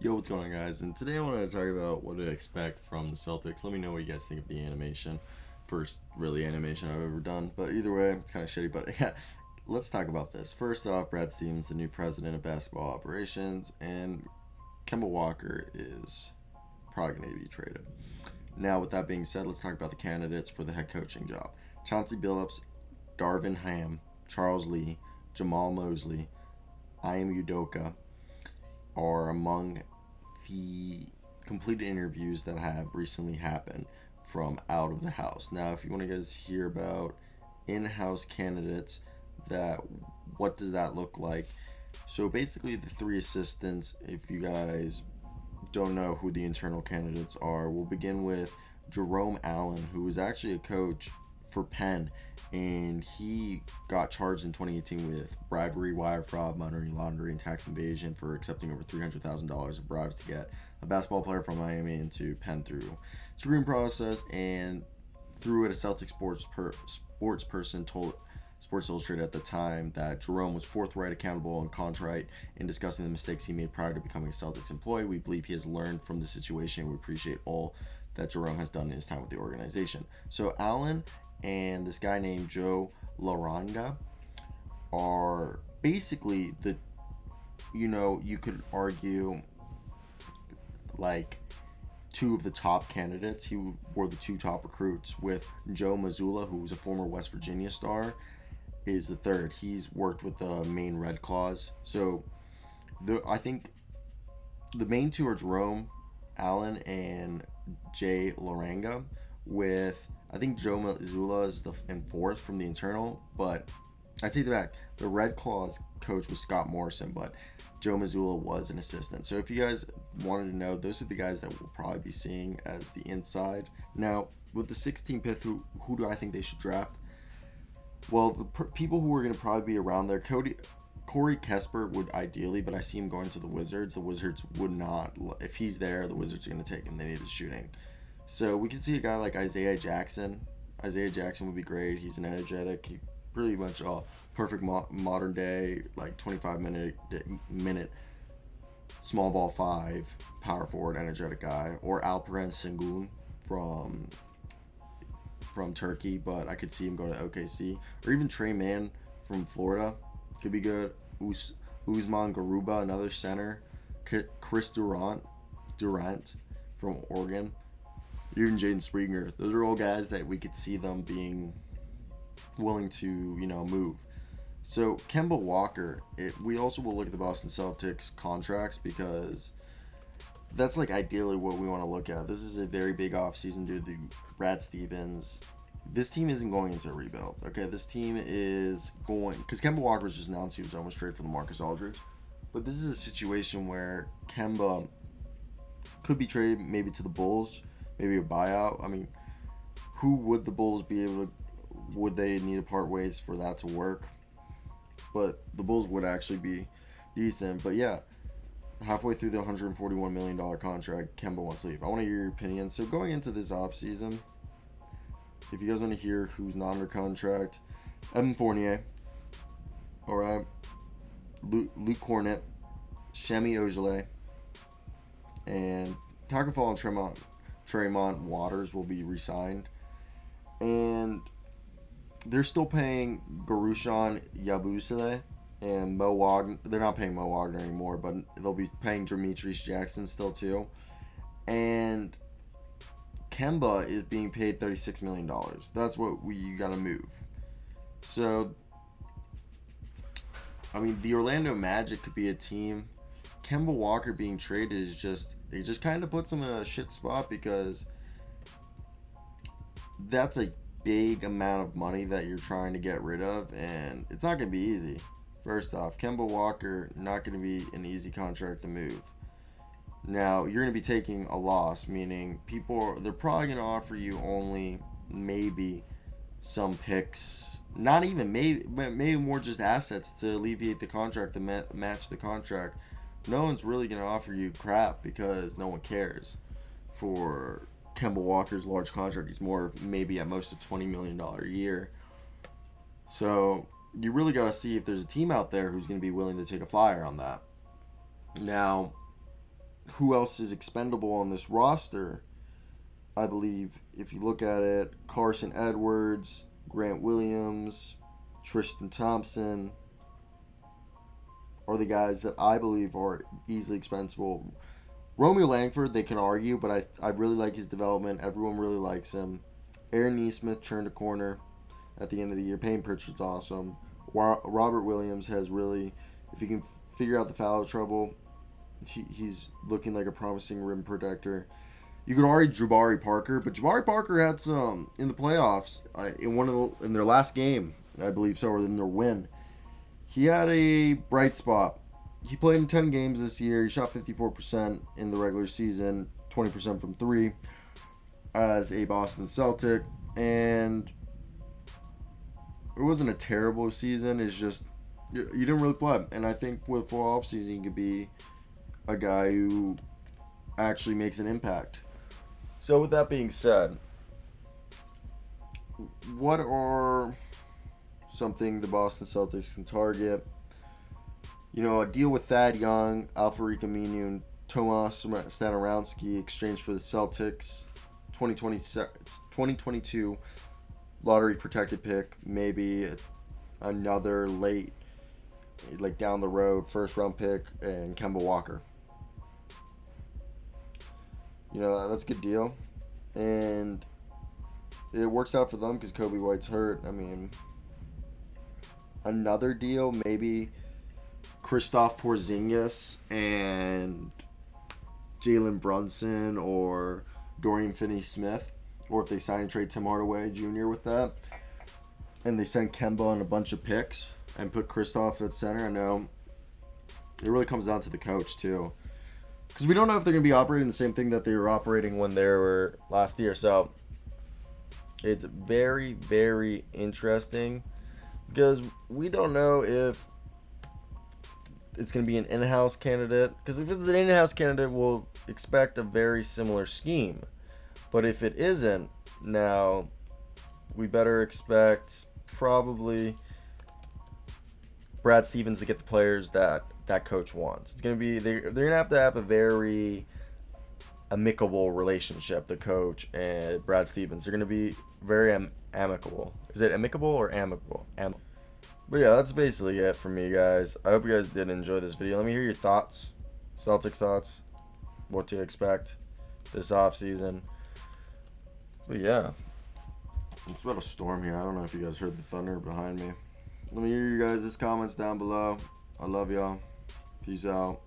Yo, what's going on, guys? And today I wanted to talk about what to expect from the Celtics. Let me know what you guys think of the animation. First, really, animation I've ever done. But either way, it's kind of shitty. But yeah, let's talk about this. First off, Brad Stevens, the new president of basketball operations, and Kemba Walker is probably going to be traded. Now, with that being said, let's talk about the candidates for the head coaching job. Chauncey Billups, Darvin Ham, Charles Lee, Jamal Mosley, Iam Udoka are among the completed interviews that have recently happened from out of the house. Now, if you want to guys hear about in-house candidates, that what does that look like? So basically, the three assistants. If you guys don't know who the internal candidates are, we'll begin with Jerome Allen, who was actually a coach for Penn, and he got charged in 2018 with bribery, wire fraud, money laundering, tax evasion for accepting over $300,000 of bribes to get a basketball player from Miami into Penn through screening process. And through it, a Celtic sports person told Sports Illustrated at the time that Jerome was forthright, accountable, and contrite in discussing the mistakes he made prior to becoming a Celtics employee. We believe he has learned from the situation. We appreciate all that Jerome has done in his time with the organization. So Allen and this guy named Joe Laranga are basically you could argue like two of the top candidates. He were the two top recruits, with Joe Mazzulla, who was a former West Virginia star, is the third. He's worked with the Maine Red Claws. So I think the main two are Jerome Allen and Jay Laranga, with I think Joe Mazzulla is in fourth from the internal, but I take that back. The Red Claws coach was Scott Morrison, but Joe Mazzulla was an assistant. So if you guys wanted to know, those are the guys that we'll probably be seeing as the inside. Now, with the 16th pick, who do I think they should draft? Well, the people who are going to probably be around there, Corey Kesper would ideally, but I see him going to the Wizards. The Wizards would not. If he's there, the Wizards are going to take him. They need his shooting. So we could see a guy like Isaiah Jackson. Isaiah Jackson would be great. He's an energetic. He pretty much a perfect modern day, like 25-minute small ball five, power forward, energetic guy. Or Alperen Sengun from Turkey, but I could see him go to OKC. Or even Trey Mann from Florida could be good. Usman Garuba, another center. Chris Durant from Oregon. Even Jaden Springer. Those are all guys that we could see them being willing to, move. So Kemba Walker, we also will look at the Boston Celtics contracts, because that's like ideally what we want to look at. This is a very big offseason due to Brad Stevens. This team isn't going into a rebuild. Okay, this team is going, because Kemba Walker was just announced he was almost traded for the Marcus Aldridge. But this is a situation where Kemba could be traded maybe to the Bulls, maybe a buyout. I mean, who would the Bulls be able to, would they need to part ways for that to work? But the Bulls would actually be decent. But yeah, halfway through the $141 million contract, Kemba wants to leave. I want to hear your opinion. So going into this offseason, if you guys want to hear who's not under contract, Evan Fournier, all right, Luke Cornett, Shemi Ojeleye, and Taco Fall and Tremont Waters will be re-signed. And they're still paying Garushan Yabusele and Mo Wagner. They're not paying Mo Wagner anymore, but they'll be paying Demetrius Jackson still too. And Kemba is being paid $36 million. That's what you got to move. So, I mean, the Orlando Magic could be a team. Kemba Walker being traded is just, it just kind of puts them in a shit spot, because that's a big amount of money that you're trying to get rid of, and it's not going to be easy. First off, Kemba Walker, not going to be an easy contract to move. Now, you're going to be taking a loss, meaning they're probably going to offer you only maybe some picks, not even maybe more just assets to alleviate the contract, to match the contract. No one's really going to offer you crap, because no one cares for Kemba Walker's large contract. He's more maybe at most a $20 million a year. So you really got to see if there's a team out there who's going to be willing to take a flyer on that. Now, who else is expendable on this roster? I believe if you look at it, Carson Edwards, Grant Williams, Tristan Thompson are the guys that I believe are easily expendable. Romeo Langford, they can argue, but I really like his development. Everyone really likes him. Aaron Nesmith turned a corner at the end of the year. Payne Pritchard's awesome. Robert Williams has really, if he can figure out the foul trouble, he's looking like a promising rim protector. You could argue Jabari Parker, but Jabari Parker had some in the playoffs in their last game, I believe so, or in their win. He had a bright spot. He played in 10 games this year. He shot 54% in the regular season, 20% from 3 as a Boston Celtic, and it wasn't a terrible season. It's just you didn't really play, and I think with full offseason you could be a guy who actually makes an impact. So with that being said, what are something the Boston Celtics can target? You know, a deal with Thad Young, Alfred Aminu, and Tomas Stanowski exchanged for the Celtics 2022 lottery protected pick, maybe another late, like down the road, first round pick, and Kemba Walker. You know, that's a good deal. And it works out for them because Kobe White's hurt. I mean, another deal, maybe Kristaps Porzingis and Jalen Brunson or Dorian Finney-Smith. Or if they sign and trade Tim Hardaway Jr. with that. And they send Kemba on a bunch of picks and put Kristaps at center. I know it really comes down to the coach, too. Because we don't know if they're going to be operating the same thing that they were operating when they were last year. So it's very, very interesting. Because we don't know if it's going to be an in-house candidate. Because if it's an in-house candidate, we'll expect a very similar scheme. But if it isn't, now we better expect probably Brad Stevens to get the players that coach wants. It's going to be they're going to have a very amicable relationship, the coach and Brad Stevens. They're going to be very amicable. Is it amicable or amicable? But yeah, that's basically it for me, guys. I hope you guys did enjoy this video. Let me hear your thoughts, Celtics thoughts, what to expect this offseason. But yeah, it's about a storm here. I don't know if you guys heard the thunder behind me. Let me hear you guys' comments down below. I love y'all. Peace out.